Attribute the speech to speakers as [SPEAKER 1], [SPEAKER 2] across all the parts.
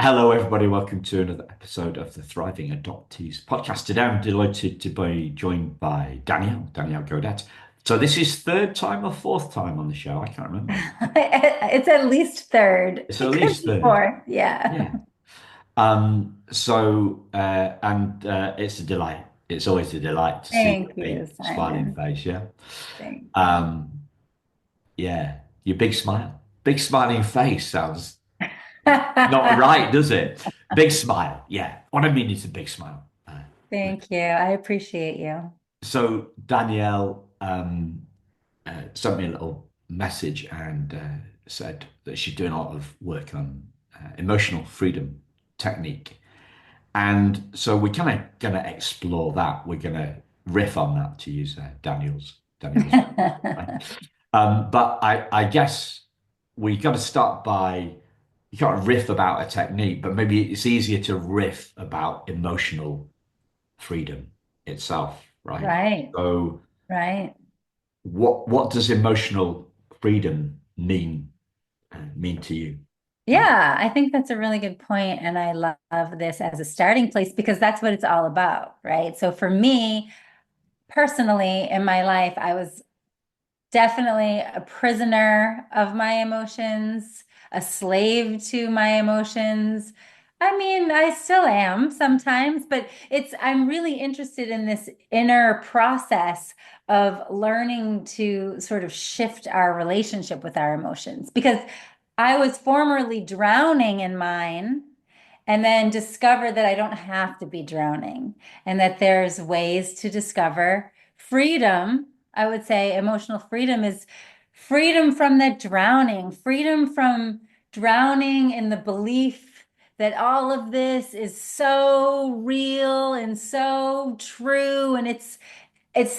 [SPEAKER 1] Hello, everybody. Welcome to another episode of the Thriving Adoptees podcast. Today, I'm delighted to be joined by Danielle Gaudette. So, this is third time or fourth time on the show. I can't remember.
[SPEAKER 2] It's at least third.
[SPEAKER 1] It's at
[SPEAKER 2] It could
[SPEAKER 1] least
[SPEAKER 2] be
[SPEAKER 1] third.
[SPEAKER 2] fourth. Yeah.
[SPEAKER 1] Yeah. It's a delight. It's always a delight to see your
[SPEAKER 2] Thank you,
[SPEAKER 1] big smiling
[SPEAKER 2] Simon.
[SPEAKER 1] face. Yeah.
[SPEAKER 2] Thank you.
[SPEAKER 1] Um, yeah. Your big smile, big smiling face sounds not right, does it? Big smile. Yeah. What I mean is a big smile.
[SPEAKER 2] Thank you. I appreciate you.
[SPEAKER 1] So Danielle sent me a little message and said that she's doing a lot of work on emotional freedom technique, and so we're kind of going to explore that. We're going to riff on that, to use Danielle's. Right? But I guess we got to start by you can't riff about a technique, but maybe it's easier to riff about emotional freedom itself, right?
[SPEAKER 2] Right,
[SPEAKER 1] So
[SPEAKER 2] right.
[SPEAKER 1] what does emotional freedom mean to you?
[SPEAKER 2] Yeah, I think that's a really good point, and I love this as a starting place because that's what it's all about, right? So for me, personally, in my life, I was definitely a prisoner of my emotions, a slave to my emotions. I mean, I still am sometimes, but I'm really interested in this inner process of learning to sort of shift our relationship with our emotions because I was formerly drowning in mine and then discovered that I don't have to be drowning and that there's ways to discover freedom. I would say emotional freedom is freedom from that drowning, freedom from drowning in the belief that all of this is so real and so true and it's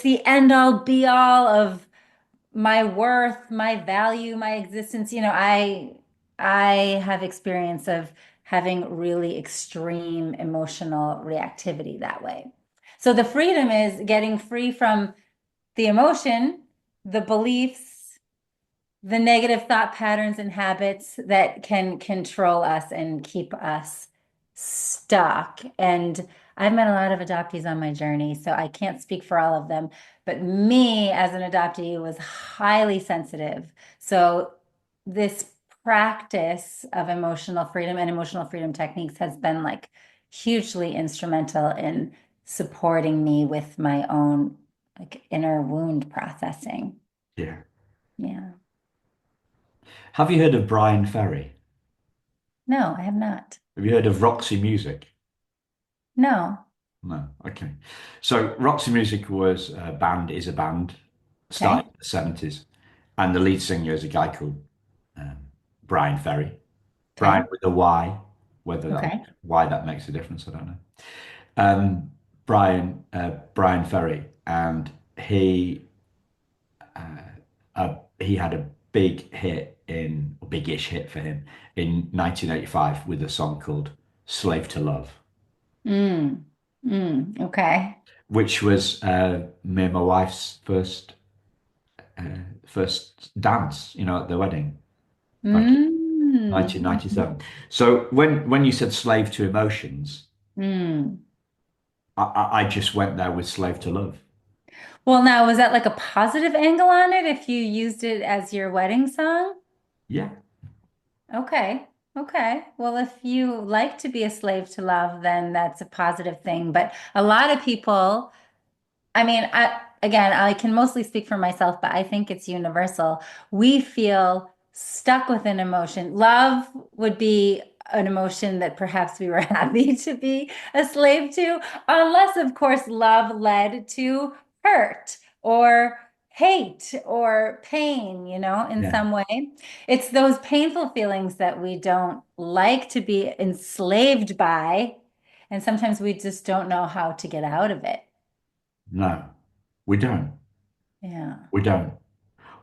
[SPEAKER 2] the end all be all of my worth, my value, my existence. I have experience of having really extreme emotional reactivity that way. So the freedom is getting free from the emotion, the beliefs, the negative thought patterns and habits that can control us and keep us stuck. And I've met a lot of adoptees on my journey, so I can't speak for all of them. But me as an adoptee was highly sensitive. So this practice of emotional freedom and emotional freedom techniques has been like hugely instrumental in supporting me with my own like inner wound processing.
[SPEAKER 1] Yeah.
[SPEAKER 2] Yeah.
[SPEAKER 1] Have you heard of Brian Ferry?
[SPEAKER 2] No, I have not.
[SPEAKER 1] Have you heard of Roxy Music?
[SPEAKER 2] No.
[SPEAKER 1] No. Okay. So Roxy Music is a band started
[SPEAKER 2] Okay.
[SPEAKER 1] in the 70s, and the lead singer is a guy called um, Brian Ferry. Brian
[SPEAKER 2] Okay.
[SPEAKER 1] with a Y.
[SPEAKER 2] Okay.
[SPEAKER 1] Why that makes a difference, I don't know. Brian Ferry, and he had a big-ish hit for him in 1985 with a song called "Slave to Love,"
[SPEAKER 2] Mm. Mm. Okay.
[SPEAKER 1] which was me and my wife's first dance, at the wedding back in
[SPEAKER 2] Mm.
[SPEAKER 1] 1997. So when you said "slave to emotions,"
[SPEAKER 2] Mm.
[SPEAKER 1] I just went there with "slave to love."
[SPEAKER 2] Well, now, was that like a positive angle on it if you used it as your wedding song?
[SPEAKER 1] Yeah,
[SPEAKER 2] Okay. Okay. Well, if you like to be a slave to love, then that's a positive thing. But a lot of people, I mean, again, I can mostly speak for myself, but I think it's universal. We feel stuck with an emotion. Love would be an emotion that perhaps we were happy to be a slave to, unless, of course, love led to hurt or hate or pain, in
[SPEAKER 1] yeah.
[SPEAKER 2] some way. It's those painful feelings that we don't like to be enslaved by, and sometimes we just don't know how to get out of it.
[SPEAKER 1] No, we don't.
[SPEAKER 2] Yeah.
[SPEAKER 1] We don't.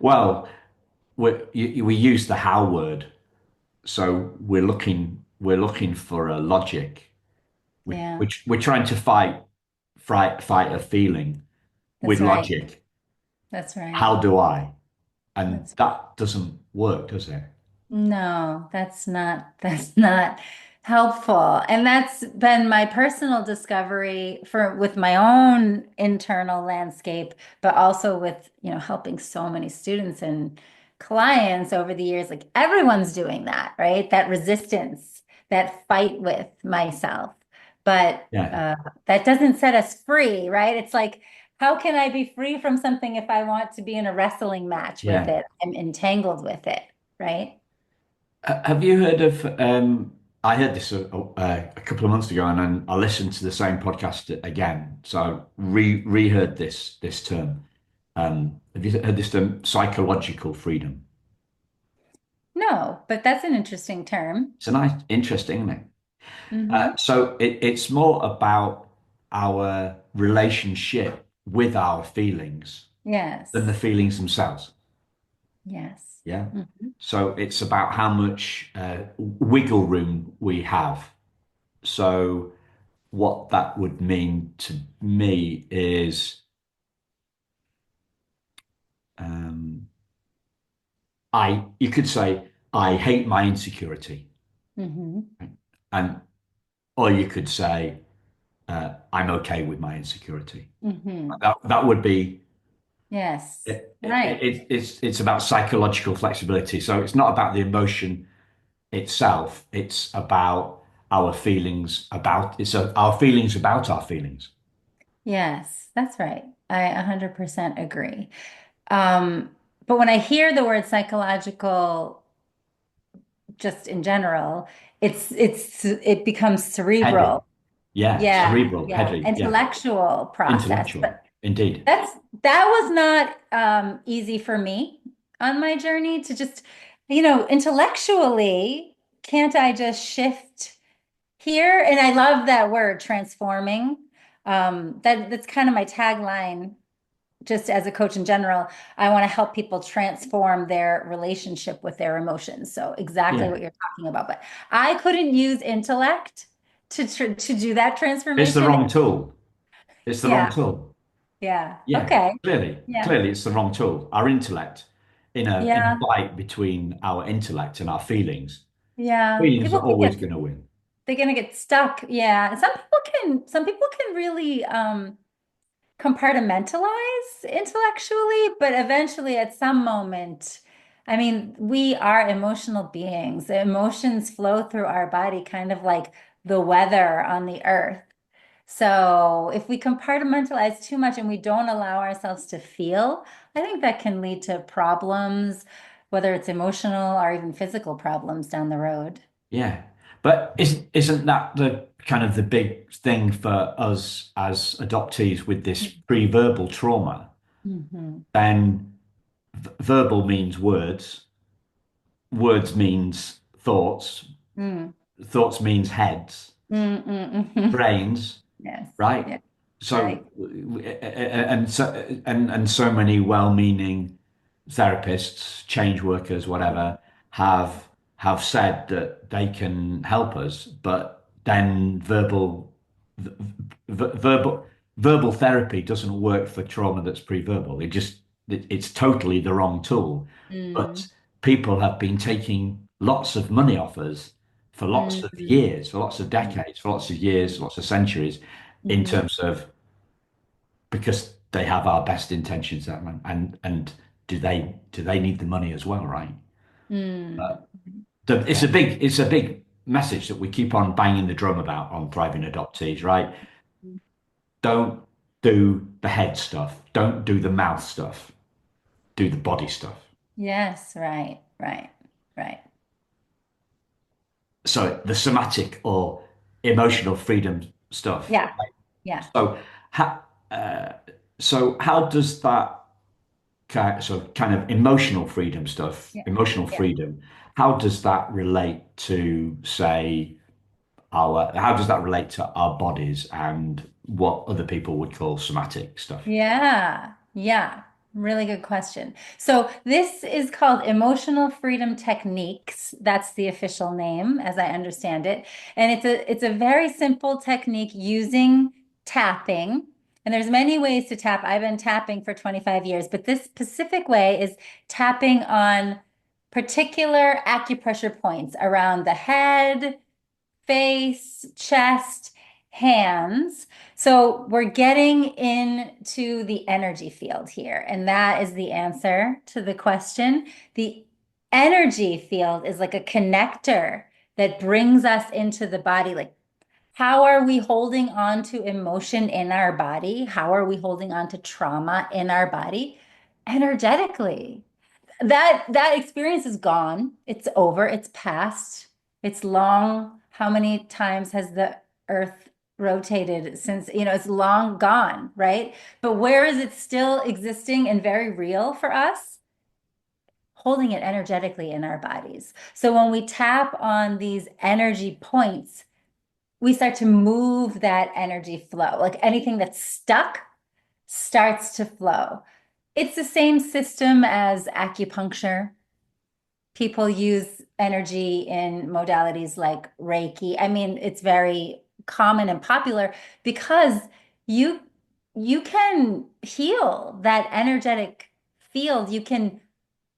[SPEAKER 1] Well, we use the how word, so we're looking for a logic.
[SPEAKER 2] Yeah,
[SPEAKER 1] We're trying to fight a feeling with
[SPEAKER 2] that's right.
[SPEAKER 1] logic.
[SPEAKER 2] That's right.
[SPEAKER 1] How do I? And
[SPEAKER 2] That's
[SPEAKER 1] that doesn't work, does it?
[SPEAKER 2] no, that's not helpful. And that's been my personal discovery for with my own internal landscape, but also with, helping so many students and clients over the years. Like everyone's doing that, right? That resistance, that fight with myself. But
[SPEAKER 1] Yeah,
[SPEAKER 2] that doesn't set us free, right? It's like, how can I be free from something if I want to be in a wrestling match with
[SPEAKER 1] yeah.
[SPEAKER 2] it? I'm entangled with it, right?
[SPEAKER 1] Have you heard of? I heard this a couple of months ago, and then I listened to the same podcast again. So I reheard this term. Have you heard this term, psychological freedom?
[SPEAKER 2] No, but that's an interesting term.
[SPEAKER 1] It's a nice, interesting, isn't it?
[SPEAKER 2] Hmm.
[SPEAKER 1] So it's more about our relationship with our feelings than the
[SPEAKER 2] Yes.
[SPEAKER 1] feelings themselves.
[SPEAKER 2] Yes.
[SPEAKER 1] Yeah.
[SPEAKER 2] Mhm.
[SPEAKER 1] So it's about how much wiggle room we have. So what that would mean to me is um, you could say, I hate my insecurity.
[SPEAKER 2] Mhm.
[SPEAKER 1] Right? And, or you could say, I'm okay with my insecurity.
[SPEAKER 2] Mhm.
[SPEAKER 1] That would be,
[SPEAKER 2] Yes. Right.
[SPEAKER 1] it's about psychological flexibility. So it's not about the emotion itself. It's about our feelings about our feelings.
[SPEAKER 2] Yes, that's right. I 100% agree. Um, but when I hear the word psychological, just in general, it becomes
[SPEAKER 1] Heady.
[SPEAKER 2] cerebral.
[SPEAKER 1] Yeah.
[SPEAKER 2] Yeah,
[SPEAKER 1] Cerebral,
[SPEAKER 2] yeah,
[SPEAKER 1] heady. Yeah.
[SPEAKER 2] intellectual process.
[SPEAKER 1] Intellectual.
[SPEAKER 2] But
[SPEAKER 1] Indeed.
[SPEAKER 2] that was not easy for me on my journey to just, intellectually, can't I just shift here? And I love that word, transforming. That's kind of my tagline, just as a coach in general. I want to help people transform their relationship with their emotions. So exactly
[SPEAKER 1] Yeah.
[SPEAKER 2] what you're talking about. But I couldn't use intellect to do that
[SPEAKER 1] It's the
[SPEAKER 2] transformation.
[SPEAKER 1] wrong tool. It's the wrong
[SPEAKER 2] Yeah,
[SPEAKER 1] tool.
[SPEAKER 2] yeah.
[SPEAKER 1] Yeah.
[SPEAKER 2] Okay.
[SPEAKER 1] Clearly.
[SPEAKER 2] Yeah.
[SPEAKER 1] Clearly it's the wrong tool. Our intellect in a
[SPEAKER 2] Yeah.
[SPEAKER 1] fight between our intellect and our feelings.
[SPEAKER 2] Yeah.
[SPEAKER 1] Feelings are
[SPEAKER 2] People can
[SPEAKER 1] always
[SPEAKER 2] get
[SPEAKER 1] going to win.
[SPEAKER 2] they're gonna get stuck. Yeah. And some people can really compartmentalize intellectually, but eventually at some moment, I mean, we are emotional beings. Emotions flow through our body, kind of like the weather on the earth. So if we compartmentalize too much and we don't allow ourselves to feel, I think that can lead to problems, whether it's emotional or even physical problems down the road.
[SPEAKER 1] Yeah. But isn't that the kind of the big thing for us as adoptees with this pre-verbal trauma?
[SPEAKER 2] Hmm.
[SPEAKER 1] Then verbal means words, words means thoughts,
[SPEAKER 2] Mm.
[SPEAKER 1] thoughts means heads,
[SPEAKER 2] Mm, mm, mm.
[SPEAKER 1] brains,
[SPEAKER 2] Yes.
[SPEAKER 1] right?
[SPEAKER 2] Yeah.
[SPEAKER 1] So
[SPEAKER 2] Right.
[SPEAKER 1] and so many well-meaning therapists, change workers, whatever, have said that they can help us, but then v- verbal therapy doesn't work for trauma that's pre-verbal. It's totally the wrong tool. But
[SPEAKER 2] Mm.
[SPEAKER 1] people have been taking lots of money off us for lots of
[SPEAKER 2] Mm.
[SPEAKER 1] years, for lots of decades, for lots of years, lots of centuries, in
[SPEAKER 2] Mm-hmm.
[SPEAKER 1] terms of because they have our best intentions and do they need the money as well, right?
[SPEAKER 2] Mm.
[SPEAKER 1] It's a
[SPEAKER 2] Right.
[SPEAKER 1] big message that we keep on banging the drum about on Thriving Adoptees, right? Don't do the head stuff, don't do the mouth stuff, do the body stuff.
[SPEAKER 2] Yes, right, right, right.
[SPEAKER 1] So the somatic or emotional freedom stuff.
[SPEAKER 2] Yeah, yeah,
[SPEAKER 1] So how uh, how does that kind of emotional freedom stuff,
[SPEAKER 2] yeah,
[SPEAKER 1] emotional
[SPEAKER 2] yeah.
[SPEAKER 1] freedom, how does that relate to, say, how does that relate to our bodies and what other people would call somatic stuff?
[SPEAKER 2] Yeah, yeah. Really good question. So this is called Emotional Freedom Techniques. That's the official name, as I understand it. And it's a very simple technique using tapping. And there's many ways to tap. I've been tapping for 25 years, but this specific way is tapping on particular acupressure points around the head, face, chest, hands. So we're getting into the energy field here, and that is the answer to the question. The energy field is like a connector that brings us into the body. Like, how are we holding on to emotion in our body? How are we holding on to trauma in our body? Energetically. That experience is gone. It's over. It's past. It's long. How many times has the earth rotated since, it's long gone, right? But where is it still existing and very real for us? Holding it energetically in our bodies. So when we tap on these energy points, we start to move that energy flow. Like anything that's stuck starts to flow. It's the same system as acupuncture. People use energy in modalities like Reiki. I mean, it's very common and popular because you you can heal that energetic field. You can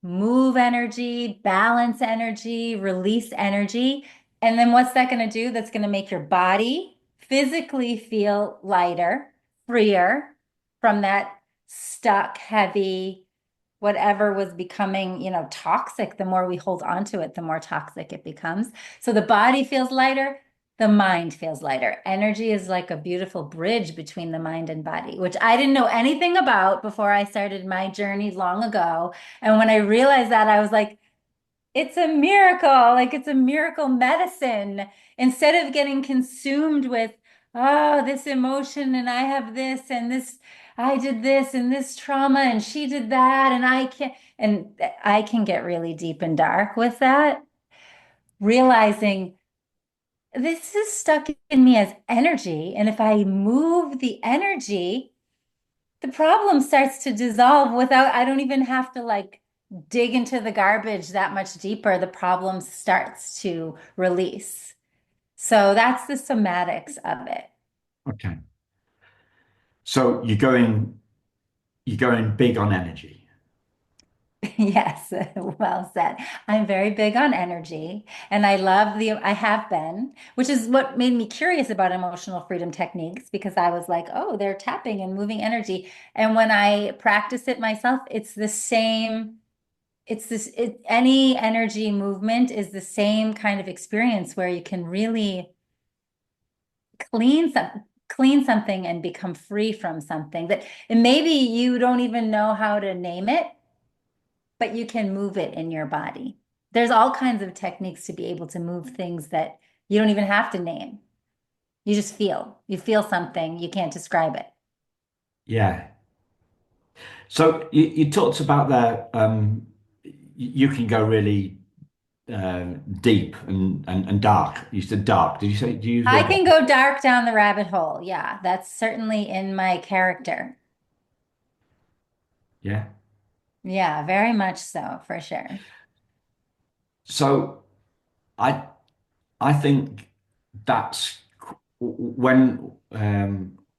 [SPEAKER 2] move energy, balance energy, release energy. And then what's that going to do? That's going to make your body physically feel lighter, freer from that stuck, heavy, whatever was becoming, toxic. The more we hold on to it, the more toxic it becomes. So the body feels lighter, the mind feels lighter. Energy is like a beautiful bridge between the mind and body, which I didn't know anything about before I started my journey long ago. And when I realized that, I was like, it's a miracle. Like it's a miracle medicine. Instead of getting consumed with, oh, this emotion and I have this and this, I did this and this trauma and she did that and I can get really deep and dark with that, realizing this is stuck in me as energy. And if I move the energy, the problem starts to dissolve without, I don't even have to like dig into the garbage that much deeper. The problem starts to release. So that's the somatics of it.
[SPEAKER 1] Okay. So you're going big on energy.
[SPEAKER 2] Yes, well said. I'm very big on energy and I have been, which is what made me curious about emotional freedom techniques because I was like, oh, they're tapping and moving energy. And when I practice it myself, it's the same. Any energy movement is the same kind of experience where you can really clean some, clean something and become free from something that, and maybe you don't even know how to name it, but you can move it in your body. There's all kinds of techniques to be able to move things that you don't even have to name. You just feel. You feel something, you can't describe it.
[SPEAKER 1] Yeah. So you talked about that. You can go really deep and dark. You said dark. Did you say? Do you use the
[SPEAKER 2] I
[SPEAKER 1] word
[SPEAKER 2] can
[SPEAKER 1] dark?
[SPEAKER 2] go dark down the rabbit hole. Yeah, that's certainly in my character.
[SPEAKER 1] Yeah.
[SPEAKER 2] Yeah, very much so, for sure.
[SPEAKER 1] So I I think that's when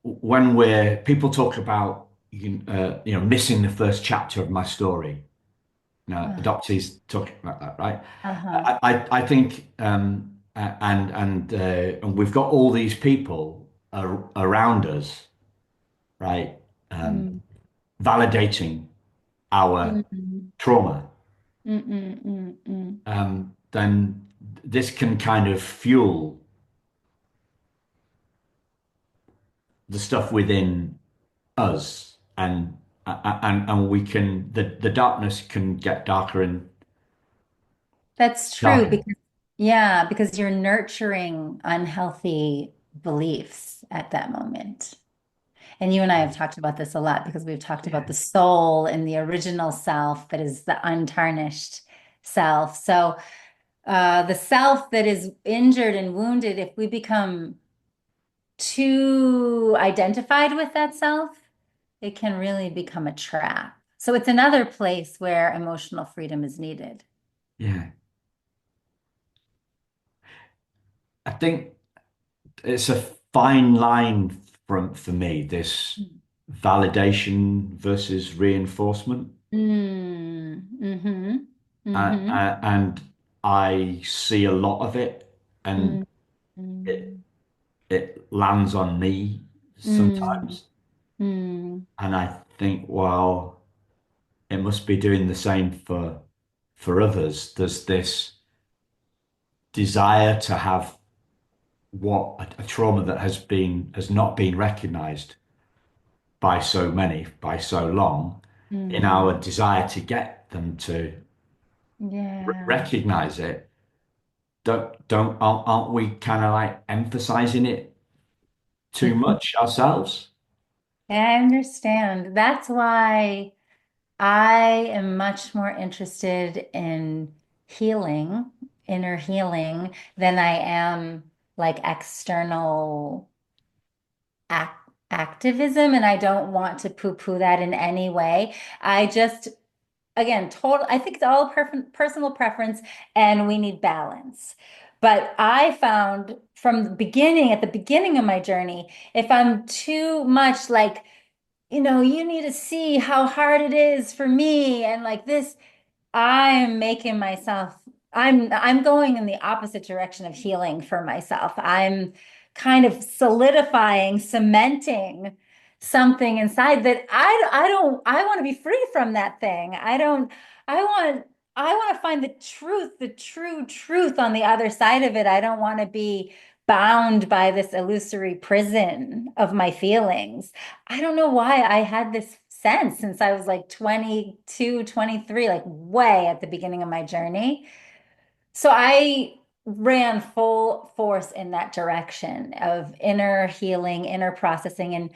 [SPEAKER 1] we're people talk about missing the first chapter of my story. Adoptees talking about that, right?
[SPEAKER 2] Uh-huh.
[SPEAKER 1] I think and we've got all these people around us, right? Um,
[SPEAKER 2] Mm.
[SPEAKER 1] Validating our
[SPEAKER 2] Mm-mm.
[SPEAKER 1] trauma.
[SPEAKER 2] Mm-mm. Mm-mm.
[SPEAKER 1] Then this can kind of fuel the stuff within us, and we can the darkness can get darker and
[SPEAKER 2] That's true
[SPEAKER 1] darker.
[SPEAKER 2] because, yeah, because you're nurturing unhealthy beliefs at that moment. And you and I have talked about this a lot because we've talked
[SPEAKER 1] Yeah,
[SPEAKER 2] about the soul and the original self that is the untarnished self. So, the self that is injured and wounded, if we become too identified with that self, it can really become a trap. So it's another place where emotional freedom is needed.
[SPEAKER 1] yeah. I think it's a fine line for me, this validation versus reinforcement.
[SPEAKER 2] Mm, mm-hmm, mm-hmm,
[SPEAKER 1] And I see a lot of it. And
[SPEAKER 2] mm,
[SPEAKER 1] it
[SPEAKER 2] Mm,
[SPEAKER 1] it lands on me
[SPEAKER 2] mm,
[SPEAKER 1] sometimes,
[SPEAKER 2] mm,
[SPEAKER 1] and I think, well, it must be doing the same for others. There's this desire to have a trauma that has not been recognized by so many, by so long, in our
[SPEAKER 2] mm.
[SPEAKER 1] desire to get them to
[SPEAKER 2] Yeah.
[SPEAKER 1] recognize it. Aren't we kind of like emphasizing it too much ourselves?
[SPEAKER 2] Yeah, I understand. That's why I am much more interested in healing, inner healing, than I am like external ac activism. And I don't want to poo-poo that in any way. I just, again, total, I think it's all personal preference and we need balance. But I found from the beginning, at the beginning of my journey, if I'm too much like, you need to see how hard it is for me and like this, I'm making myself, I'm going in the opposite direction of healing for myself. I'm kind of solidifying, cementing something inside that I want to be free from that thing. I want, I want to find the truth, the true truth on the other side of it. I don't want to be bound by this illusory prison of my feelings. I don't know why I had this sense since I was like 22, 23, like way at the beginning of my journey. So I ran full force in that direction of inner healing, inner processing. And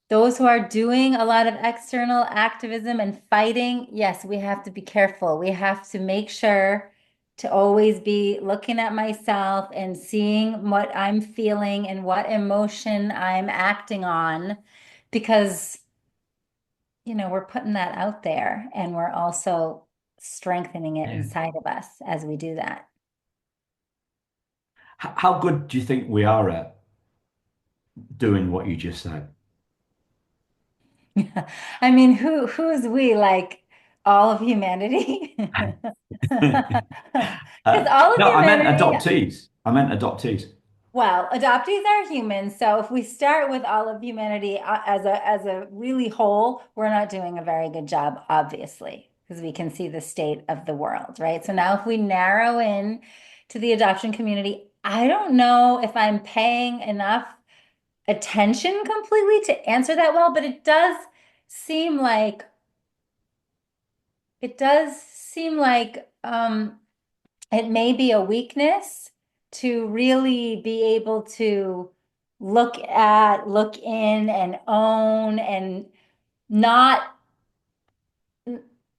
[SPEAKER 2] those who are doing a lot of external activism and fighting, yes, we have to be careful. We have to make sure to always be looking at myself and seeing what I'm feeling and what emotion I'm acting on because we're putting that out there and we're also strengthening it
[SPEAKER 1] Yeah.
[SPEAKER 2] inside of us as we do that.
[SPEAKER 1] How good do you think we are at doing what you just said?
[SPEAKER 2] I mean, who's we like all of humanity? Because all of
[SPEAKER 1] No, I meant
[SPEAKER 2] humanity,
[SPEAKER 1] adoptees. I meant adoptees.
[SPEAKER 2] well, adoptees are humans. So if we start with all of humanity as a really whole, we're not doing a very good job, obviously, because we can see the state of the world, right? So now if we narrow in to the adoption community, I don't know if I'm paying enough attention completely to answer that well, but seem like it does seem like it may be a weakness to really be able to look in and own and not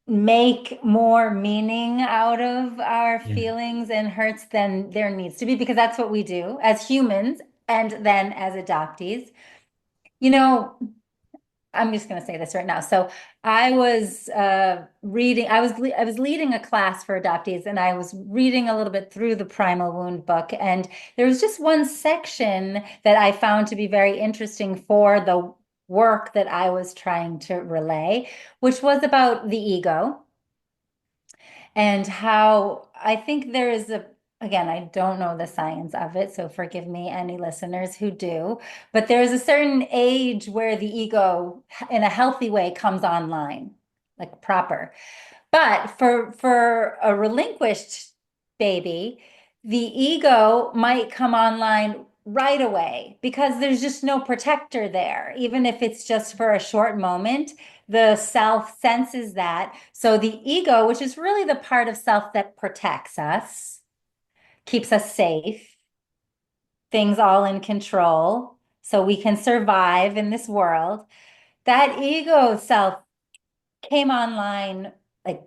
[SPEAKER 2] make more meaning out of our
[SPEAKER 1] Yeah.
[SPEAKER 2] feelings and hurts than there needs to be, because that's what we do as humans and then as adoptees. You know, I'm just going to say this right now. So I was reading, I was leading a class for adoptees, and I was reading a little bit through the Primal Wound book, and there was just one section that I found to be very interesting for the work that I was trying to relay, which was about the ego and how I think there is again, I don't know the science of it, so forgive me, any listeners who do, but there is a certain age where the ego in a healthy way comes online, like proper. But for a relinquished baby, the ego might come online right away because there's just no protector there. Even if it's just for a short moment, the self senses that. So the ego, which is really the part of self that protects us, keeps us safe, things all in control, so we can survive in this world. That ego self came online like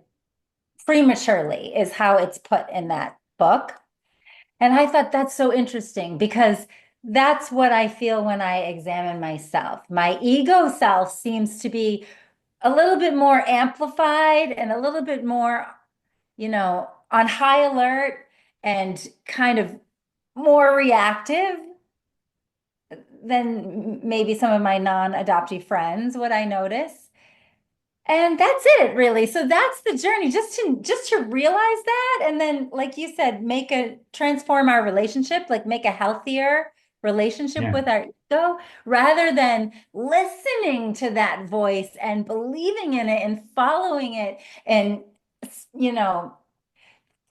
[SPEAKER 2] prematurely is how it's put in that book. And I thought that's so interesting because that's what I feel when I examine myself. My ego self seems to be a little bit more amplified and a little bit more, on high alert and kind of more reactive than maybe some of my non-adoptee friends, what I notice. And that's it, really. So that's the journey, just to realize that, and then, like you said, transform our relationship, like make a healthier relationship
[SPEAKER 1] Yeah.
[SPEAKER 2] with our ego, rather than listening to that voice and believing in it and following it and, you know,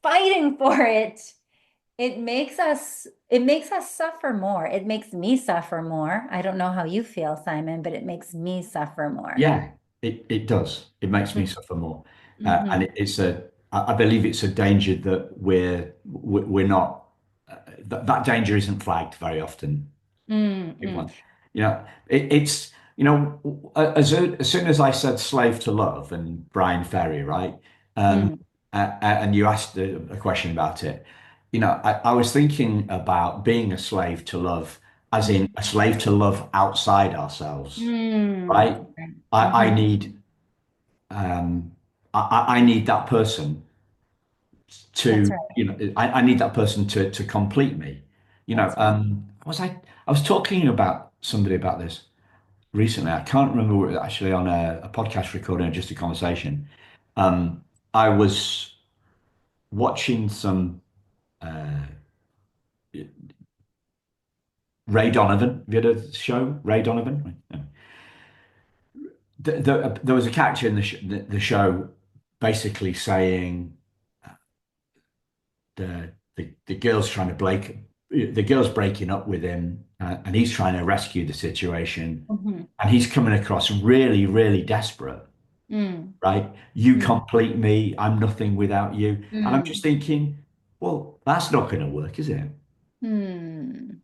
[SPEAKER 2] fighting for it. It makes us suffer more. It makes me suffer more. I don't know how you feel, Simon, but it makes me suffer more.
[SPEAKER 1] Yeah, it does. It makes me suffer more, and
[SPEAKER 2] Mm-hmm.
[SPEAKER 1] it's a. I believe it's a danger that we're not. That danger isn't flagged very often. Big
[SPEAKER 2] Mm-hmm.
[SPEAKER 1] one. You know, it's as soon as I said slave to love and Brian Ferry, right? Um,
[SPEAKER 2] Mm,
[SPEAKER 1] and you asked a question about it. I was thinking about being a slave to love, as in a slave to love outside ourselves,
[SPEAKER 2] mm,
[SPEAKER 1] right?
[SPEAKER 2] right.
[SPEAKER 1] I
[SPEAKER 2] Mm-hmm.
[SPEAKER 1] need um, I need that person
[SPEAKER 2] That's
[SPEAKER 1] to,
[SPEAKER 2] right.
[SPEAKER 1] I need that person to complete me.
[SPEAKER 2] That's right.
[SPEAKER 1] I was talking about somebody about this recently. I can't remember what, actually on a podcast recording or just a conversation. I was watching some uh, Ray Donovan. Have you heard of the show Ray Donovan? No. There was a character in the show basically saying the girl's trying to break the girl's breaking up with him, and he's trying to rescue the situation,
[SPEAKER 2] Mm-hmm.
[SPEAKER 1] and he's coming across really, really desperate,
[SPEAKER 2] Mm,
[SPEAKER 1] right? You
[SPEAKER 2] mm,
[SPEAKER 1] complete me, I'm nothing without you. And I'm just
[SPEAKER 2] mm,
[SPEAKER 1] thinking, well, that's not going to work, is it?
[SPEAKER 2] mm.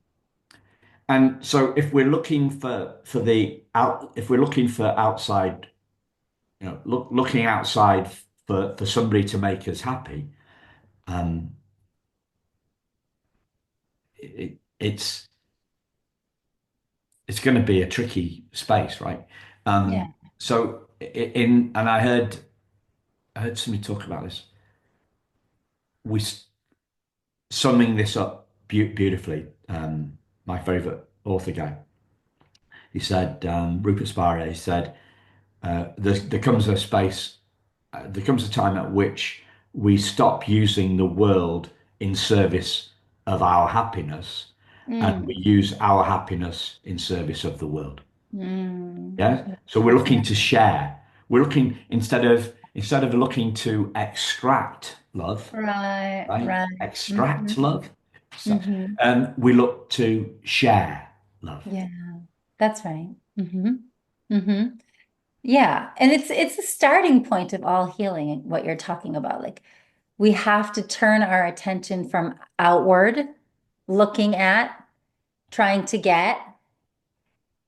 [SPEAKER 1] And so if we're looking for the out if we're looking for outside, looking outside for somebody to make us happy, um it's going to be a tricky space, right?
[SPEAKER 2] Yeah.
[SPEAKER 1] So in and I heard somebody talk about this. We summing this up beautifully. My favorite author guy, he said, Rupert Spira, he said, there comes a space, there comes a time at which we stop using the world in service of our happiness, and we
[SPEAKER 2] Mm,
[SPEAKER 1] use our happiness in service of the world.
[SPEAKER 2] mm.
[SPEAKER 1] Yeah. So we're
[SPEAKER 2] That's
[SPEAKER 1] looking
[SPEAKER 2] right.
[SPEAKER 1] to share. We're looking instead of looking to extract love,
[SPEAKER 2] Right,
[SPEAKER 1] right?
[SPEAKER 2] right. Mm-hmm.
[SPEAKER 1] Extract love. So,
[SPEAKER 2] Mm-hmm.
[SPEAKER 1] we look to share love.
[SPEAKER 2] Yeah, that's right. Mm-hmm. Mm-hmm. Yeah. And it's a starting point of all healing, what you're talking about. Like, we have to turn our attention from outward, looking at, trying to get,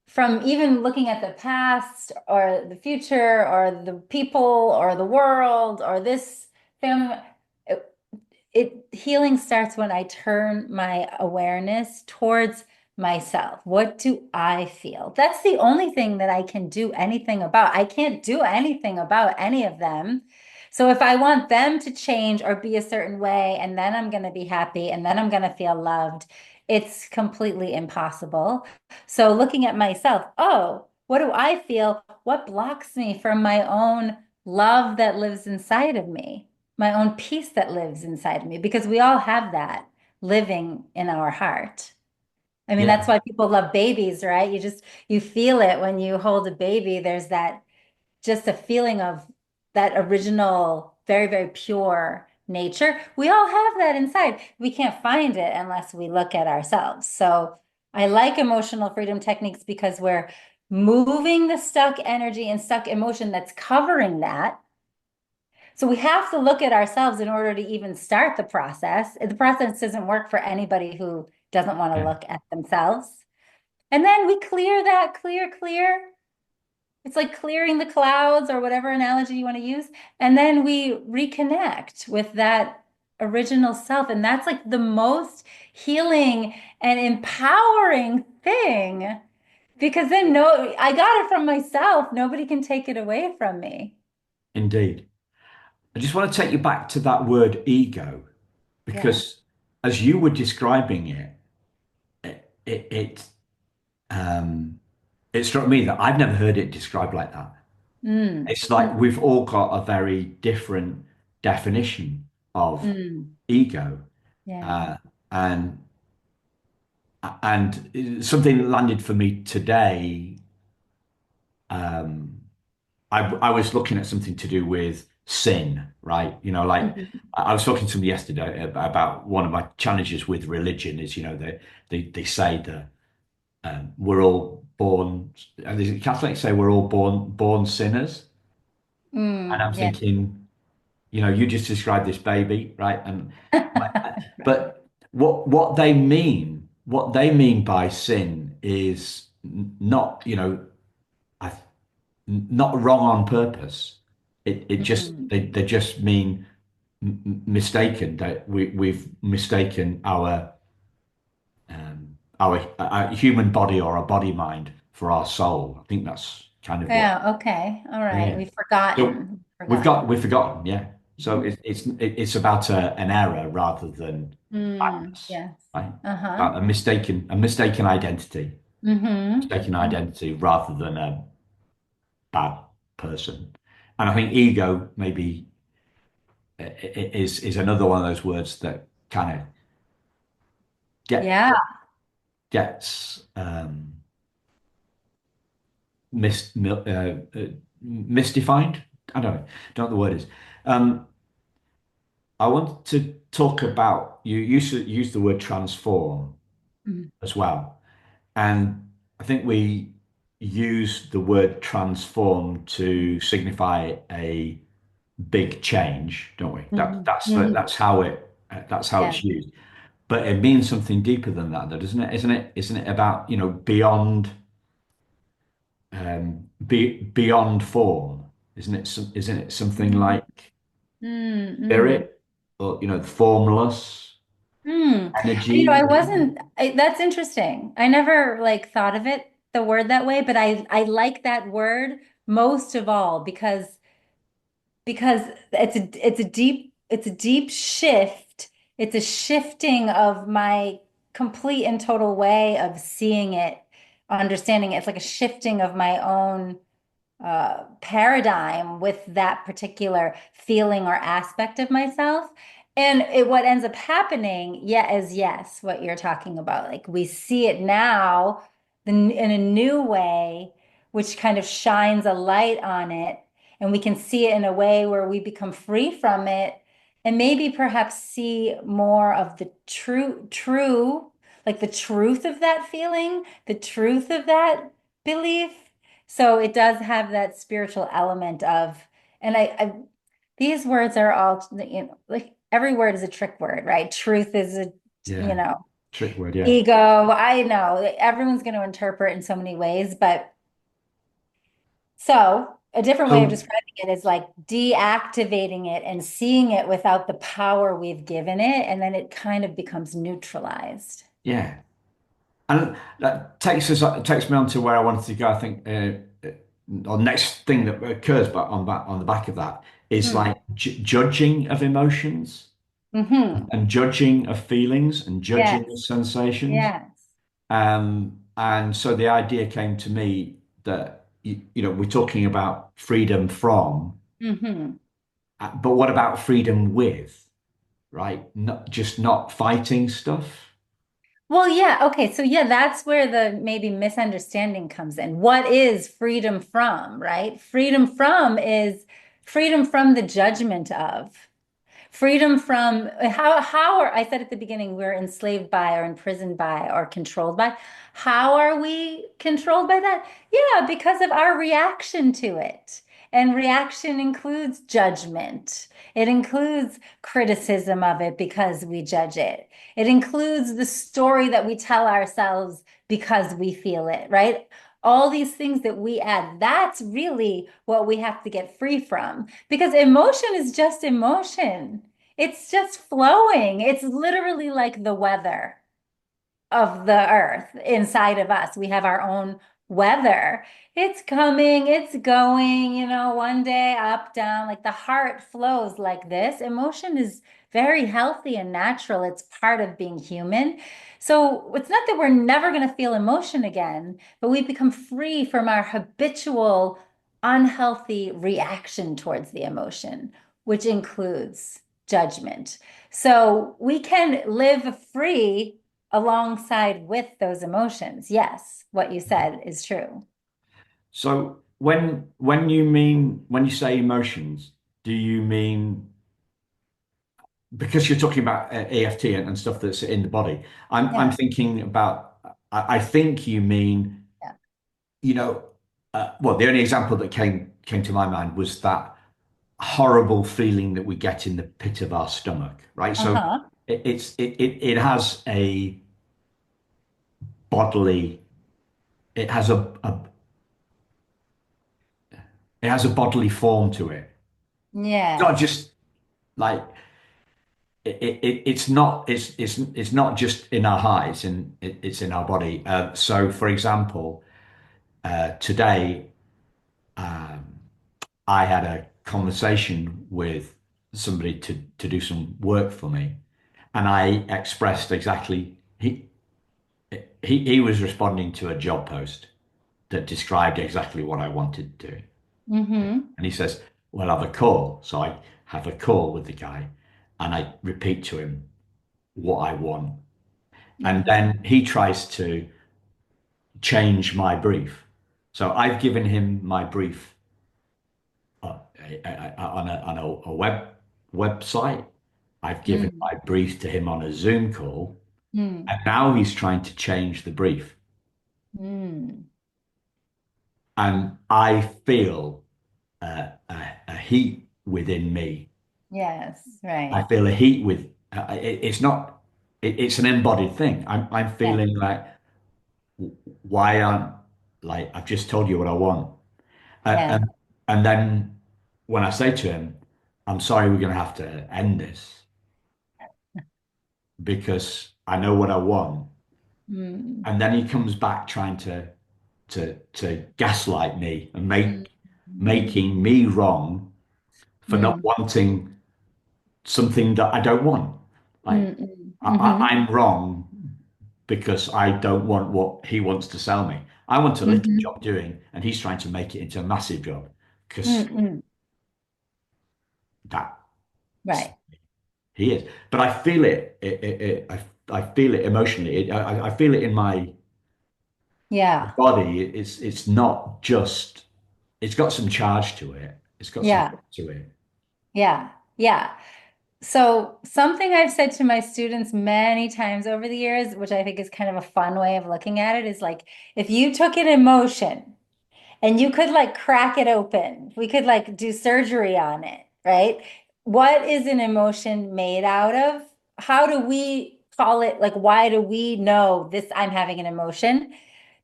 [SPEAKER 2] from even looking at the past or the future or the people or the world or this family. Healing starts when I turn my awareness towards myself. What do I feel? That's the only thing that I can do anything about. I can't do anything about any of them. So if I want them to change or be a certain way, and then I'm going to be happy and then I'm going to feel loved, it's completely impossible. So looking at myself, oh, what do I feel? What blocks me from my own love that lives inside of me? My own peace that lives inside of me, because we all have that living in our heart. I mean, that's
[SPEAKER 1] Yeah,
[SPEAKER 2] why people love babies, right? You feel it when you hold a baby. There's that, just a feeling of that original, very, very pure nature. We all have that inside. We can't find it unless we look at ourselves. So I like emotional freedom techniques because we're moving the stuck energy and stuck emotion that's covering that. So we have to look at ourselves in order to even start the process. The process doesn't work for anybody who doesn't want to
[SPEAKER 1] yeah,
[SPEAKER 2] look at themselves. And then we clear that, clear. It's like clearing the clouds or whatever analogy you want to use. And then we reconnect with that original self. And that's like the most healing and empowering thing, because then no, I got it from myself. Nobody can take it away from me.
[SPEAKER 1] indeed. I just want to take you back to that word ego,
[SPEAKER 2] Yeah.
[SPEAKER 1] because as you were describing it, um, it struck me that I've never heard it described like that.
[SPEAKER 2] Mm.
[SPEAKER 1] It's like we've all got a very different definition of
[SPEAKER 2] Mm.
[SPEAKER 1] ego,
[SPEAKER 2] Yeah.
[SPEAKER 1] uh, and something landed for me today. Um, I was looking at something to do with sin, right? Like
[SPEAKER 2] Mhm.
[SPEAKER 1] I was talking to somebody yesterday about one of my challenges with religion is, they say that we're all born, and the Catholics say we're all born sinners, and I'm
[SPEAKER 2] Yeah.
[SPEAKER 1] thinking, you just described this baby, right? But what they mean by sin is not, I, not wrong on purpose. It just
[SPEAKER 2] Mm.
[SPEAKER 1] they just mean mistaken, that we've mistaken our human body or our body mind for our soul. I think that's kind of what.
[SPEAKER 2] Yeah. Okay. All right.
[SPEAKER 1] Yeah.
[SPEAKER 2] We've
[SPEAKER 1] So
[SPEAKER 2] forgotten.
[SPEAKER 1] we've
[SPEAKER 2] Forgotten.
[SPEAKER 1] forgotten. Yeah. So
[SPEAKER 2] Mhm.
[SPEAKER 1] it's about an error rather than madness,
[SPEAKER 2] Yes.
[SPEAKER 1] right?
[SPEAKER 2] Uh-huh.
[SPEAKER 1] About a mistaken identity,
[SPEAKER 2] Mm-hmm.
[SPEAKER 1] mistaken identity rather than a bad person. And I think ego maybe is another one of those words that kind of get
[SPEAKER 2] Yeah.
[SPEAKER 1] gets misdefined. I don't know what the word is. Um, I want to talk about, you used to use the word transform
[SPEAKER 2] Mm.
[SPEAKER 1] as well, and I think we use the word transform to signify a big change, don't we? That
[SPEAKER 2] Mhm.
[SPEAKER 1] that's the,
[SPEAKER 2] Mhm.
[SPEAKER 1] that's how
[SPEAKER 2] Yeah.
[SPEAKER 1] it's used. But it means something deeper than that, though, doesn't it? Isn't it about, beyond beyond form? Isn't it something
[SPEAKER 2] Mm.
[SPEAKER 1] like
[SPEAKER 2] Mm.
[SPEAKER 1] spirit, or formless
[SPEAKER 2] Mm. I
[SPEAKER 1] energy?
[SPEAKER 2] that's interesting. I never like thought of it, the word that way, but I like that word most of all because it's a deep shift. It's a shifting of my complete and total way of seeing it, understanding it. It's like a shifting of my own paradigm with that particular feeling or aspect of myself. And what ends up happening, yeah, is yes, what you're talking about. Like we see it now in a new way, which kind of shines a light on it. And we can see it in a way where we become free from it and maybe perhaps see more of the like the truth of that feeling, the truth of that belief. So it does have that spiritual element of, and these words are all, like every word is a trick word, right? Truth is you
[SPEAKER 1] Yeah,
[SPEAKER 2] know,
[SPEAKER 1] trick word. Yeah.
[SPEAKER 2] ego. I know everyone's going to interpret in so many ways, but so a different way of
[SPEAKER 1] So
[SPEAKER 2] describing it is like deactivating it and seeing it without the power we've given it, and then it kind of becomes neutralized.
[SPEAKER 1] yeah, and that takes me on to where I wanted to go. I think, or next thing that occurs, but on the back of that is
[SPEAKER 2] Mm.
[SPEAKER 1] like judging of emotions
[SPEAKER 2] Hmm.
[SPEAKER 1] and judging of feelings and judging of
[SPEAKER 2] Yes.
[SPEAKER 1] sensations.
[SPEAKER 2] Yes.
[SPEAKER 1] And so the idea came to me that, we're talking about freedom from,
[SPEAKER 2] Hmm.
[SPEAKER 1] but what about freedom with, right? Not fighting stuff.
[SPEAKER 2] Well, yeah, okay. So yeah, that's where the maybe misunderstanding comes in. What is freedom from, right? Freedom from the judgment of. Freedom from how are I said at the beginning we're enslaved by or imprisoned by or controlled by. How are we controlled by that? Yeah, because of our reaction to it. And reaction includes judgment. It includes criticism of it because we judge it. It includes the story that we tell ourselves because we feel it, right? All these things that we add, that's really what we have to get free from because emotion is just emotion. It's just flowing. It's literally like the weather of the earth inside of us. We have our own weather. It's coming, it's going, one day up, down, like the heart flows like this. Emotion is very healthy and natural. It's part of being human. So it's not that we're never going to feel emotion again, but we become free from our habitual unhealthy reaction towards the emotion, which includes judgment. So we can live free alongside with those emotions. Yes, what you said is true.
[SPEAKER 1] So when you say emotions, do you mean because you're talking about EFT and stuff that's in the body? I'm
[SPEAKER 2] Yeah.
[SPEAKER 1] thinking about. I think you mean
[SPEAKER 2] Yeah.
[SPEAKER 1] you know. Well, the only example that came to my mind was that horrible feeling that we get in the pit of our stomach, right? So
[SPEAKER 2] Uh-huh.
[SPEAKER 1] it has a bodily. It has it has a bodily form to it. It's not
[SPEAKER 2] Yes.
[SPEAKER 1] just like it's not just in our heart, it's in our body. So for example, today I had a conversation with somebody to do some work for me, and I expressed exactly he was responding to a job post that described exactly what I wanted to do.
[SPEAKER 2] Mm-hmm.
[SPEAKER 1] And he says, "Well, have a call." So I have a call with the guy and I repeat to him what I want. And
[SPEAKER 2] Mm-hmm.
[SPEAKER 1] then he tries to change my brief. So I've given him my brief on a website. I've given
[SPEAKER 2] Mm-hmm.
[SPEAKER 1] my brief to him on a Zoom call,
[SPEAKER 2] Mm-hmm.
[SPEAKER 1] and now he's trying to change the brief.
[SPEAKER 2] Mm.
[SPEAKER 1] And I feel a heat within me.
[SPEAKER 2] Yes,
[SPEAKER 1] I
[SPEAKER 2] right.
[SPEAKER 1] feel a heat with it's not it's an embodied thing. I'm
[SPEAKER 2] Yeah.
[SPEAKER 1] feeling like why aren't like I've just told you what I want. Uh,
[SPEAKER 2] Yeah.
[SPEAKER 1] and and then when I say to him, I'm sorry, we're going to have to end this because I know what I want.
[SPEAKER 2] Mm.
[SPEAKER 1] And then he comes back trying to gaslight me and
[SPEAKER 2] Mm.
[SPEAKER 1] making me wrong for not
[SPEAKER 2] Mm.
[SPEAKER 1] wanting something that I don't want. Like
[SPEAKER 2] Mm. Mm. Mm-hmm.
[SPEAKER 1] I'm wrong because I don't want what he wants to sell me. I want a little
[SPEAKER 2] Mm-hmm.
[SPEAKER 1] job doing, and he's trying to make it into a massive job because
[SPEAKER 2] Mm-mm.
[SPEAKER 1] that
[SPEAKER 2] Right.
[SPEAKER 1] he is. But I feel I feel it emotionally. I feel it in my
[SPEAKER 2] Yeah.
[SPEAKER 1] body. It's not just. It's got some charge to it. It's got some
[SPEAKER 2] Yeah.
[SPEAKER 1] weight to it.
[SPEAKER 2] Yeah. Yeah. So something I've said to my students many times over the years, which I think is kind of a fun way of looking at it, is like if you took an emotion and you could like crack it open, we could like do surgery on it, right? What is an emotion made out of? How do we call it? Like, why do we know this? I'm having an emotion.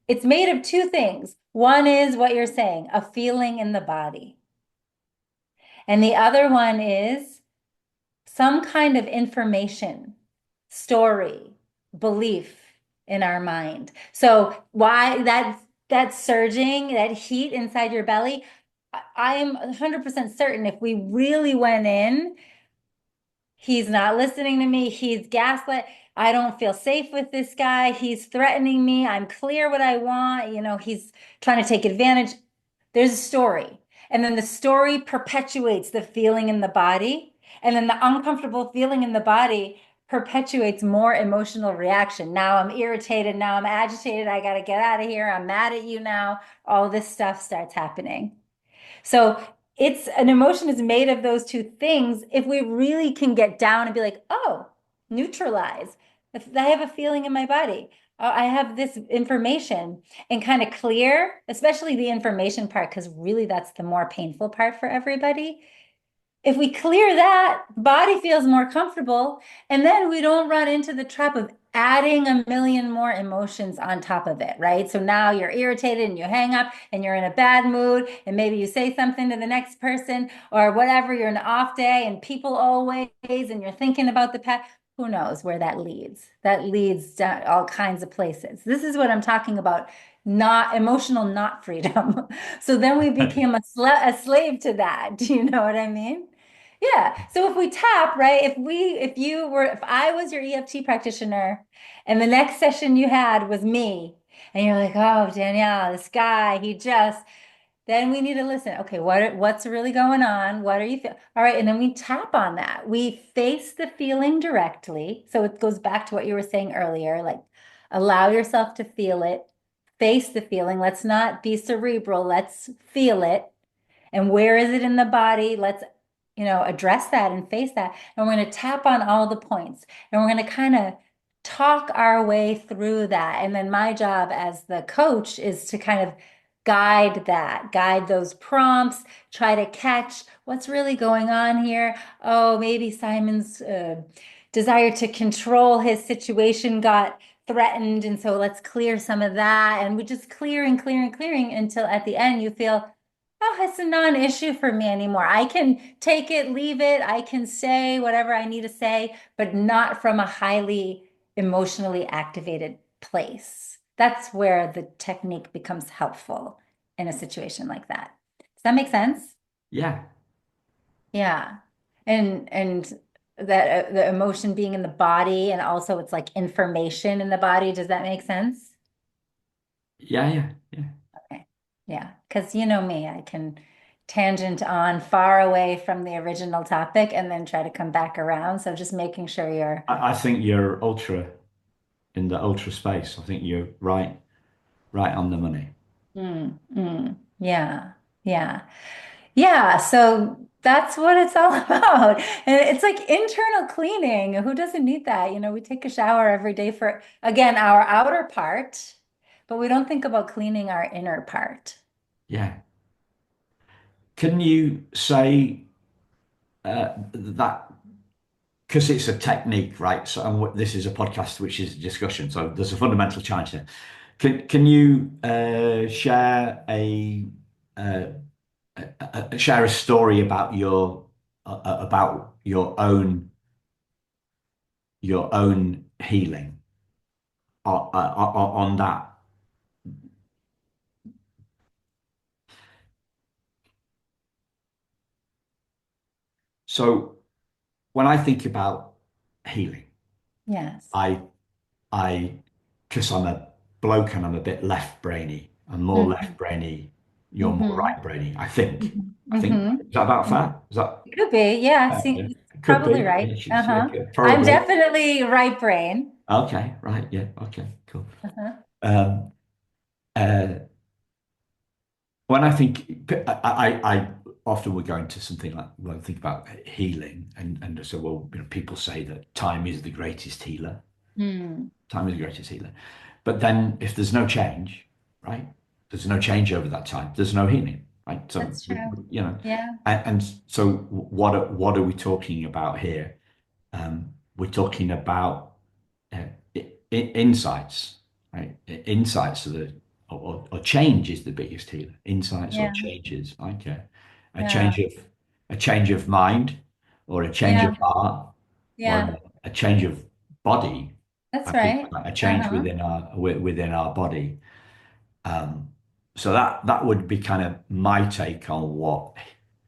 [SPEAKER 2] It's made of two things. One is what you're saying, a feeling in the body. And the other one is some kind of information, story, belief in our mind. So why that surging, that heat inside your belly, I am 100% certain if we really went in, he's not listening to me. He's gaslit. I don't feel safe with this guy. He's threatening me. I'm clear what I want. He's trying to take advantage. There's a story. And then the story perpetuates the feeling in the body. And then the uncomfortable feeling in the body perpetuates more emotional reaction. Now I'm irritated. Now I'm agitated. I got to get out of here. I'm mad at you now. All this stuff starts happening. So it's an emotion is made of those two things. If we really can get down and be like, oh, neutralize. If I have a feeling in my body, I have this information and kind of clear, especially the information part, because really that's the more painful part for everybody. If we clear that, body feels more comfortable, and then we don't run into the trap of adding a million more emotions on top of it, right? So now you're irritated and you hang up and you're in a bad mood, and maybe you say something to the next person or whatever, you're an off day and people always, and you're thinking about the past. Who knows where that leads? That leads to all kinds of places. This is what I'm talking about, not emotional, not freedom. So then we became a slave to that. Do you know what I mean? Yeah. So if we tap, right? If I was your EFT practitioner and the next session you had was me, and you're like, oh, Danielle, this guy, he just Then we need to listen. Okay, what's really going on? What are you feeling? All right, and then we tap on that. We face the feeling directly. So it goes back to what you were saying earlier, like allow yourself to feel it, face the feeling. Let's not be cerebral. Let's feel it. And where is it in the body? Let's, address that and face that. And we're going to tap on all the points. And we're going to kind of talk our way through that. And then my job as the coach is to kind of guide those prompts, try to catch what's really going on here. Oh, maybe Simon's desire to control his situation got threatened. And so let's clear some of that. And we just clear and clear and clearing until at the end you feel, oh, it's a non-issue for me anymore. I can take it, leave it. I can say whatever I need to say, but not from a highly emotionally activated place. That's where the technique becomes helpful in a situation like that. Does that make sense?
[SPEAKER 1] Yeah,
[SPEAKER 2] Yeah. And that the emotion being in the body and also it's like information in the body. Does that make sense?
[SPEAKER 1] yeah, yeah, yeah.
[SPEAKER 2] Okay. Yeah, because you know me, I can tangent on far away from the original topic and then try to come back around. So just making sure you're
[SPEAKER 1] I think you're ultra in the ultra space. I think you're right on the money.
[SPEAKER 2] yeah, yeah. Yeah, so that's what it's all about. And it's like internal cleaning. Who doesn't need that? We take a shower every day for, again, our outer part, but we don't think about cleaning our inner part.
[SPEAKER 1] Yeah. Can you say that because it's a technique, right? So this is a podcast, which is a discussion. So there's a fundamental challenge there. Can you share uh, share a story about your own healing on that? So when I think about healing,
[SPEAKER 2] Yes.
[SPEAKER 1] I I because I'm a bloke and I'm a bit left brainy. I'm more left
[SPEAKER 2] Hmm.
[SPEAKER 1] brainy. You're more
[SPEAKER 2] Hmm.
[SPEAKER 1] right brainy. I think. I think
[SPEAKER 2] Hmm.
[SPEAKER 1] is that about fair? Is that
[SPEAKER 2] It could be. Yeah,
[SPEAKER 1] yeah?
[SPEAKER 2] see,
[SPEAKER 1] It could
[SPEAKER 2] probably
[SPEAKER 1] be.
[SPEAKER 2] right.
[SPEAKER 1] Yeah, yeah,
[SPEAKER 2] Uh-huh. I'm
[SPEAKER 1] probably.
[SPEAKER 2] definitely right brain.
[SPEAKER 1] Okay. Right. Yeah. Okay. Cool.
[SPEAKER 2] Uh-huh.
[SPEAKER 1] Um, uh, when I think, I often would go into something like when I think about healing, and so well, people say that time is the greatest healer.
[SPEAKER 2] Hmm.
[SPEAKER 1] Time is the greatest healer. But then if there's no change, right? There's no change over that time. There's no healing, right? So
[SPEAKER 2] That's true. Yeah.
[SPEAKER 1] and so what are we talking about here? We're talking about insights, right? Insights are or change is the biggest healer. Insights or
[SPEAKER 2] Yeah.
[SPEAKER 1] changes, like a
[SPEAKER 2] Yeah.
[SPEAKER 1] change of a change of mind, or a change
[SPEAKER 2] Yeah.
[SPEAKER 1] of heart, or
[SPEAKER 2] Yeah.
[SPEAKER 1] a change of body.
[SPEAKER 2] That's
[SPEAKER 1] I think
[SPEAKER 2] right.
[SPEAKER 1] a change
[SPEAKER 2] Uh-huh.
[SPEAKER 1] within our body. Um, so that would be kind of my take on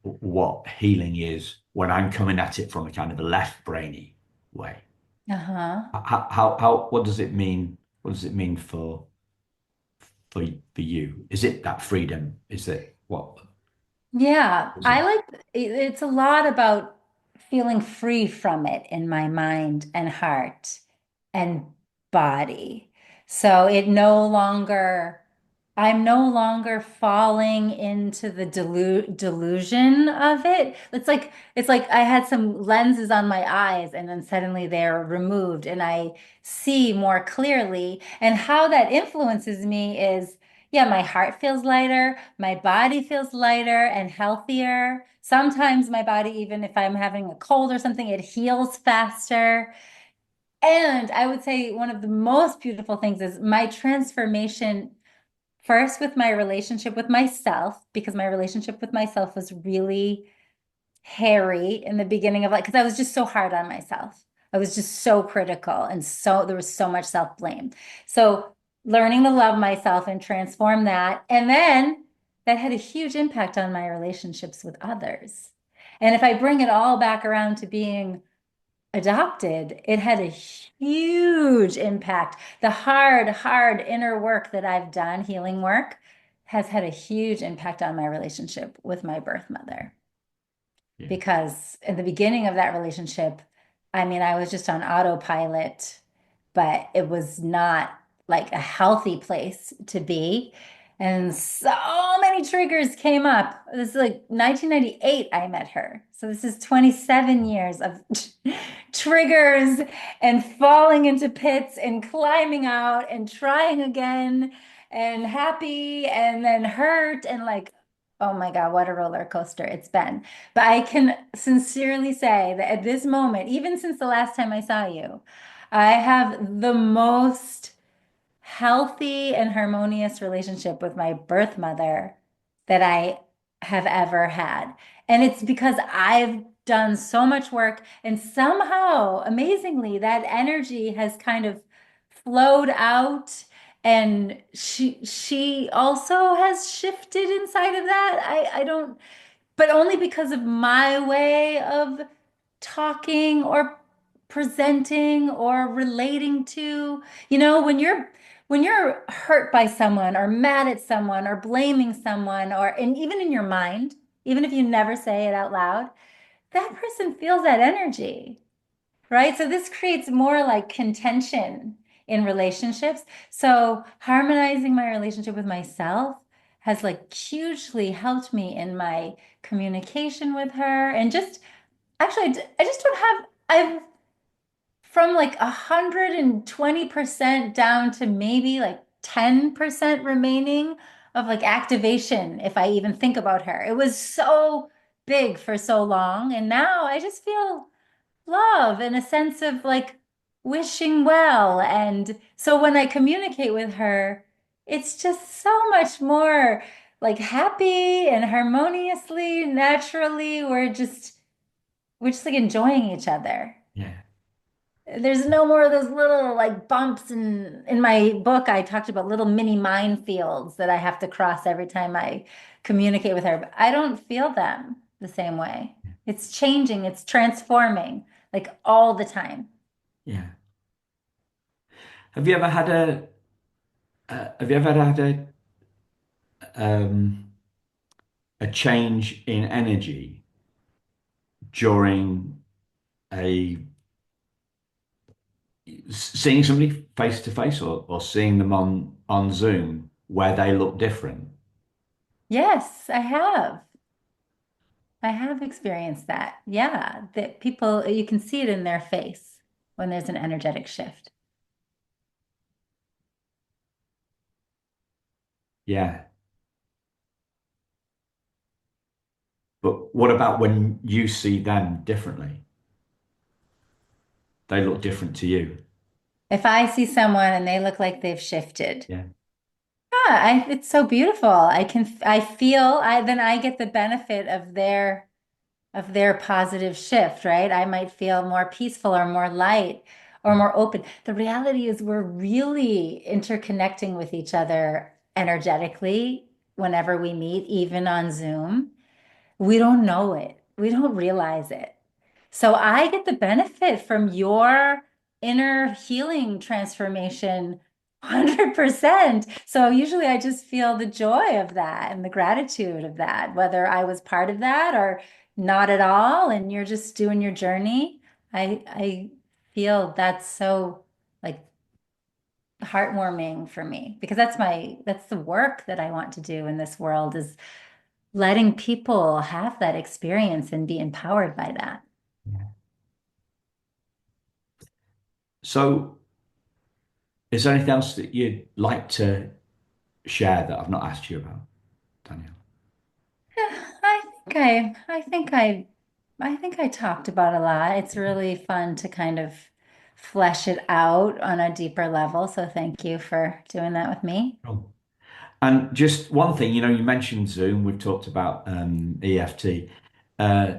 [SPEAKER 1] what healing is when I'm coming at it from a kind of a left brainy way.
[SPEAKER 2] Uh-huh.
[SPEAKER 1] How what does it mean? What does it mean for you? Is it that freedom? Is it what
[SPEAKER 2] Yeah,
[SPEAKER 1] is
[SPEAKER 2] I
[SPEAKER 1] it?
[SPEAKER 2] like it's a lot about feeling free from it in my mind and heart and body. So I'm no longer falling into the delusion of it. It's like I had some lenses on my eyes and then suddenly they're removed and I see more clearly. And how that influences me is yeah, my heart feels lighter, my body feels lighter and healthier. Sometimes my body, even if I'm having a cold or something, it heals faster. And I would say one of the most beautiful things is my transformation first with my relationship with myself, because my relationship with myself was really hairy in the beginning of like, because I was just so hard on myself. I was just so critical and so there was so much self-blame. So learning to love myself and transform that. And then that had a huge impact on my relationships with others. And if I bring it all back around to being adopted, it had a huge impact. The hard inner work that I've done, healing work, has had a huge impact on my relationship with my birth mother.
[SPEAKER 1] Yeah.
[SPEAKER 2] Because in the beginning of that relationship, I mean, I was just on autopilot, but it was not like a healthy place to be. And so many triggers came up. This is like 1998, I met her. So this is 27 years of triggers and falling into pits and climbing out and trying again and happy and then hurt and like, oh my God, what a roller coaster it's been. But I can sincerely say that at this moment, even since the last time I saw you, I have the most healthy and harmonious relationship with my birth mother that I have ever had. And it's because I've done so much work and somehow, amazingly, that energy has kind of flowed out. And she also has shifted inside of that. I don't, but only because of my way of talking or presenting or relating to. When you're hurt by someone or mad at someone or blaming someone or and even in your mind, even if you never say it out loud, that person feels that energy, right? So this creates more like contention in relationships. So harmonizing my relationship with myself has like hugely helped me in my communication with her and just actually I just don't have I've from like 120% down to maybe like 10% remaining of like activation if I even think about her. It was so big for so long and now I just feel love and a sense of like wishing well. And so when I communicate with her, it's just so much more like happy and harmoniously, naturally. We're just like enjoying each other.
[SPEAKER 1] Yeah.
[SPEAKER 2] There's no more of those little like bumps in my book. I talked about little mini minefields that I have to cross every time I communicate with her. But I don't feel them the same way. It's changing, it's transforming like all the time.
[SPEAKER 1] Yeah. Have you ever had um, a change in energy during a seeing somebody face to face or seeing them on Zoom where they look different?
[SPEAKER 2] Yes, I have. I have experienced that. Yeah, that people, you can see it in their face when there's an energetic shift.
[SPEAKER 1] Yeah. But what about when you see them differently? They look different to you.
[SPEAKER 2] If I see someone and they look like they've shifted,
[SPEAKER 1] Yeah.
[SPEAKER 2] it's so beautiful. I feel, then I get the benefit of their positive shift, right? I might feel more peaceful or more light or more open. The reality is we're really interconnecting with each other energetically whenever we meet, even on Zoom. We don't know it. We don't realize it. So I get the benefit from your inner healing transformation 100%. So usually I just feel the joy of that and the gratitude of that, whether I was part of that or not at all, and you're just doing your journey. I feel that's so like heartwarming for me because that's the work that I want to do in this world is letting people have that experience and be empowered by that.
[SPEAKER 1] Yeah. So, is there anything else that you'd like to share that I've not asked you about, Danielle?
[SPEAKER 2] Yeah, I think I talked about a lot. It's really fun to kind of flesh it out on a deeper level. So thank you for doing that with me.
[SPEAKER 1] Cool. And just one thing, you mentioned Zoom. We've talked about EFT. Uh,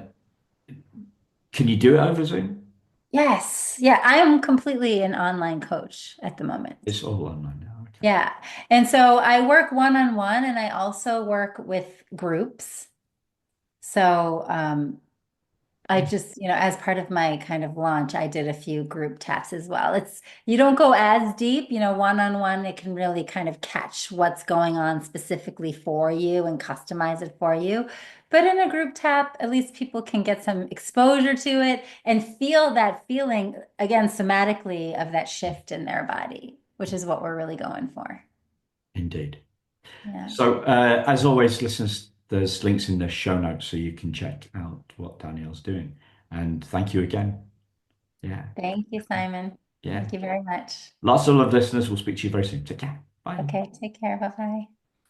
[SPEAKER 1] can you do it over Zoom?
[SPEAKER 2] Yes. Yeah, I am completely an online coach at the moment.
[SPEAKER 1] It's all online now. Okay.
[SPEAKER 2] Yeah. And so I work one-on-one and I also work with groups. So I just, as part of my kind of launch, I did a few group taps as well. You don't go as deep, one-on-one, it can really kind of catch what's going on specifically for you and customize it for you. But in a group tap, at least people can get some exposure to it and feel that feeling, again, somatically of that shift in their body, which is what we're really going for.
[SPEAKER 1] Indeed.
[SPEAKER 2] Yeah.
[SPEAKER 1] So, as always, listeners, there's links in the show notes so you can check out what Danielle's doing. And thank you again. Yeah.
[SPEAKER 2] Thank you, Simon.
[SPEAKER 1] Yeah.
[SPEAKER 2] Thank you very much.
[SPEAKER 1] Lots of love, listeners. We'll speak to you very soon. Take care. Bye.
[SPEAKER 2] Okay, take care. Bye-bye.